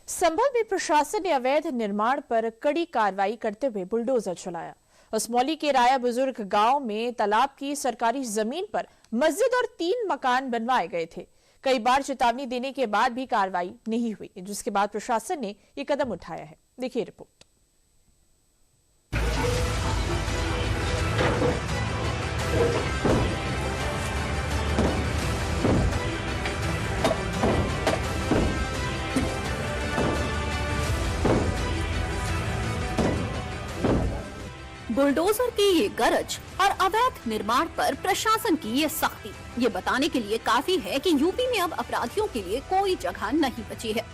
संभल में प्रशासन ने अवैध निर्माण पर कड़ी कार्रवाई करते हुए बुलडोजर चलाया। असमौली के राया बुजुर्ग गांव में तालाब की सरकारी जमीन पर मस्जिद और 3 मकान बनवाए गए थे। कई बार चेतावनी देने के बाद भी कार्रवाई नहीं हुई, जिसके बाद प्रशासन ने ये कदम उठाया है। देखिए रिपोर्ट। बुलडोजर की ये गरज और अवैध निर्माण पर प्रशासन की ये सख्ती ये बताने के लिए काफी है कि यूपी में अब अपराधियों के लिए कोई जगह नहीं बची है।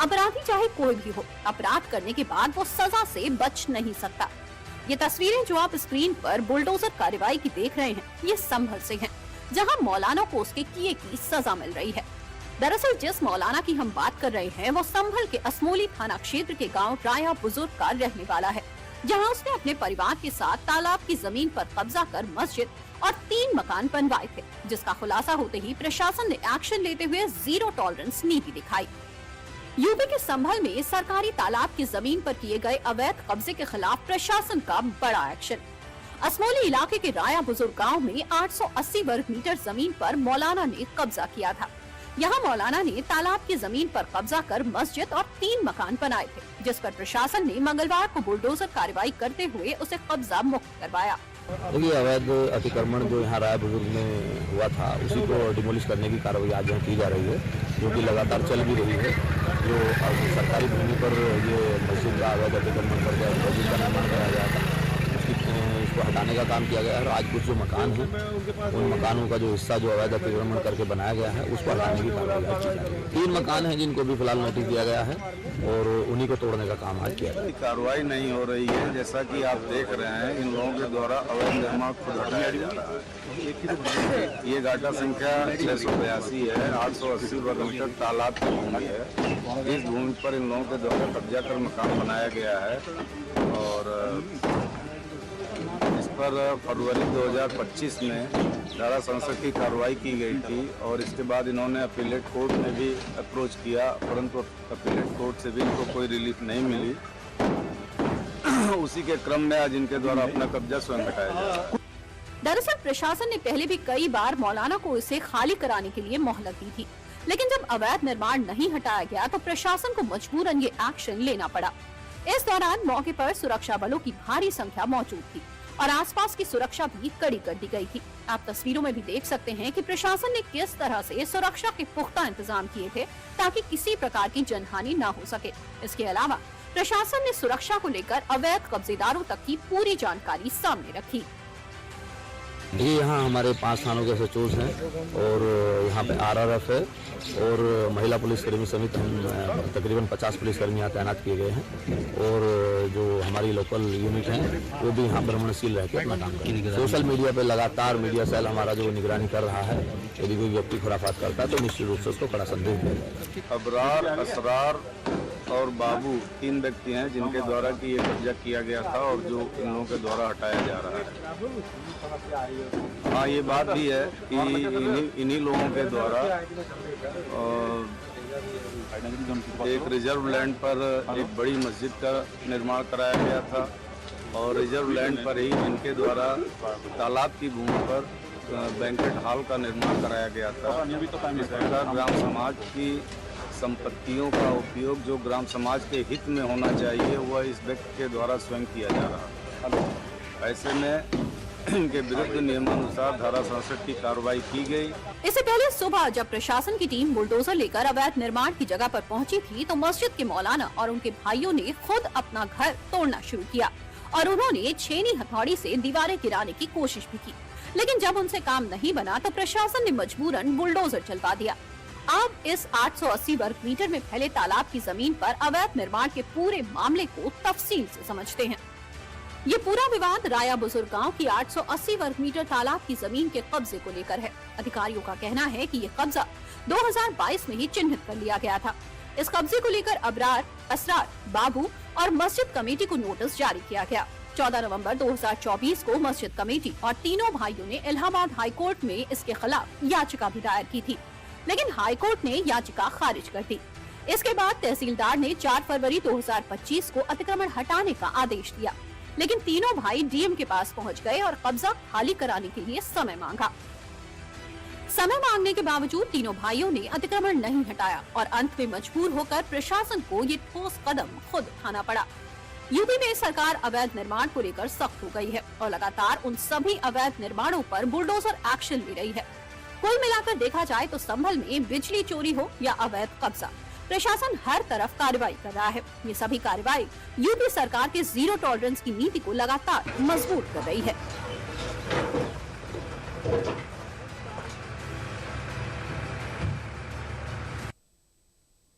अपराधी चाहे कोई भी हो, अपराध करने के बाद वो सजा से बच नहीं सकता। ये तस्वीरें जो आप स्क्रीन पर बुलडोजर कार्रवाई की देख रहे हैं, ये संभल से हैं, जहां मौलाना को उसके किए की सजा मिल रही है। दरअसल जिस मौलाना की हम बात कर रहे हैं, वो संभल के असमौली थाना क्षेत्र के गाँव राया बुजुर्ग का रहने वाला है, जहां उसने अपने परिवार के साथ तालाब की जमीन पर कब्जा कर मस्जिद और 3 मकान बनवाए थे, जिसका खुलासा होते ही प्रशासन ने एक्शन लेते हुए जीरो टॉलरेंस नीति दिखाई। यूपी के संभल में सरकारी तालाब की जमीन पर किए गए अवैध कब्जे के खिलाफ प्रशासन का बड़ा एक्शन। असमौली इलाके के राया बुजुर्ग गाँव में 880 वर्ग मीटर जमीन पर मौलाना ने कब्जा किया था। यहाँ मौलाना ने तालाब की जमीन पर कब्जा कर मस्जिद और 3 मकान बनाए थे, जिस पर प्रशासन ने मंगलवार को बुलडोजर कार्रवाई करते हुए उसे कब्जा मुक्त करवाया। देखिए, अवैध अतिक्रमण जो यहाँ राय बुजुर्ग में हुआ था, उसी को डिमोलिश करने की कार्रवाई आज यहाँ की जा रही है, जो कि लगातार चल भी रही है। जो सरकारी भूमि पर ये मस्जिद का अवैध अतिक्रमण कर गया, मस्जिद का निर्माण कराया गया था, इसको हटाने का काम किया गया है। और आज कुछ जो मकान हैं, उन मकानों का जो हिस्सा जो अवैध अतिक्रमण करके बनाया गया है, उसको हटाने की कार्रवाई की जा रही है। 3 मकान हैं जिनको भी फिलहाल नोटिस दिया गया है और उन्हीं को तोड़ने का काम आज किया गया। कार्रवाई नहीं हो रही है, जैसा कि आप देख रहे हैं, इन लोगों के द्वारा अवैध निर्माण खुद हटाया जा रहा है। ये घाटा संख्या 682 है, 880 वर्ग मीटर तालाब की भूमि है। इस भूमि पर इन लोगों के द्वारा कब्जा कर मकान बनाया गया है और इस पर फरवरी 2025 में धारा 67 की कार्रवाई की गई थी और इसके बाद इन्होंने अपीलेट कोर्ट में भी अप्रोच किया, परंतु अपीलेट कोर्ट से भी इनको कोई रिलीफ नहीं मिली। उसी के क्रम में आज इनके द्वारा अपना कब्जा स्वयं हटाया जा रहा है। दरअसल प्रशासन ने पहले भी कई बार मौलाना को इसे खाली कराने के लिए मोहलत दी थी, लेकिन जब अवैध निर्माण नहीं हटाया गया तो प्रशासन को मजबूरन ये एक्शन लेना पड़ा। इस दौरान मौके पर सुरक्षा बलों की भारी संख्या मौजूद थी और आसपास की सुरक्षा भी कड़ी कर दी गई थी। आप तस्वीरों में भी देख सकते हैं कि प्रशासन ने किस तरह से सुरक्षा के पुख्ता इंतजाम किए थे ताकि किसी प्रकार की जनहानि न हो सके। इसके अलावा प्रशासन ने सुरक्षा को लेकर अवैध कब्जेदारों तक की पूरी जानकारी सामने रखी। ये यहाँ हमारे 5 थानों के SHOs हैं और यहाँ पे RRF है और महिला पुलिसकर्मी समेत हम तकरीबन 50 पुलिसकर्मी यहाँ तैनात किए गए हैं और जो हमारी लोकल यूनिट हैं वो भी यहाँ भ्रमणशील रह के अपना काम कर रही है। सोशल मीडिया पे लगातार मीडिया सेल हमारा जो निगरानी कर रहा है, यदि कोई व्यक्ति खुराफात करता है तो निश्चित रूप से उसको कड़ा संदेश देगा। अबरार, असरार और बाबू 3 व्यक्ति हैं जिनके द्वारा कि ये कब्जा किया गया था और जो इन लोगों के द्वारा हटाया जा रहा है। हाँ, ये बात भी है कि इन्हीं लोगों के द्वारा एक रिजर्व लैंड पर एक बड़ी मस्जिद का निर्माण कराया गया था और रिजर्व लैंड पर ही इनके द्वारा तालाब की भूमि पर बैंकेट हॉल का निर्माण कराया गया था। इस प्रकार ग्राम समाज की संपत्तियों का उपयोग जो ग्राम समाज के हित में होना चाहिए, वह इस व्यक्ति के द्वारा स्वयं किया जा रहा है। ऐसे में इनके विरुद्ध नियमानुसार धारा 67 की कार्रवाई की गई। इससे पहले सुबह जब प्रशासन की टीम बुलडोजर लेकर अवैध निर्माण की जगह पर पहुंची थी, तो मस्जिद के मौलाना और उनके भाइयों ने खुद अपना घर तोड़ना शुरू किया और उन्होंने छेनी हथौड़ी से दीवारें गिराने की कोशिश भी की, लेकिन जब उनसे काम नहीं बना तो प्रशासन ने मजबूरन बुलडोजर चलवा दिया। अब इस 880 वर्ग मीटर में फैले तालाब की जमीन पर अवैध निर्माण के पूरे मामले को तफसील से समझते हैं। ये पूरा विवाद राया बुजुर्ग गांव की 880 वर्ग मीटर तालाब की जमीन के कब्जे को लेकर है। अधिकारियों का कहना है कि ये कब्जा 2022 में ही चिन्हित कर लिया गया था। इस कब्जे को लेकर अबरार, असरार, बाबू और मस्जिद कमेटी को नोटिस जारी किया गया। 14 नवंबर 2024 को मस्जिद कमेटी और तीनों भाइयों ने इलाहाबाद हाई कोर्ट में इसके खिलाफ याचिका भी दायर की थी, लेकिन हाई कोर्ट ने याचिका खारिज कर दी। इसके बाद तहसीलदार ने 4 फरवरी 2025 को अतिक्रमण हटाने का आदेश दिया, लेकिन तीनों भाई डीएम के पास पहुंच गए और कब्जा खाली कराने के लिए समय मांगा। समय मांगने के बावजूद तीनों भाइयों ने अतिक्रमण नहीं हटाया और अंत में मजबूर होकर प्रशासन को ये ठोस कदम खुद उठाना पड़ा। यूपी में सरकार अवैध निर्माण को लेकर सख्त हो गई है और लगातार उन सभी अवैध निर्माणों पर बुलडोजर एक्शन ले रही है। कुल मिलाकर देखा जाए तो संभल में बिजली चोरी हो या अवैध कब्जा, प्रशासन हर तरफ कार्रवाई कर रहा है। ये सभी कार्रवाई यूपी सरकार के जीरो टॉलरेंस की नीति को लगातार मजबूत कर रही है।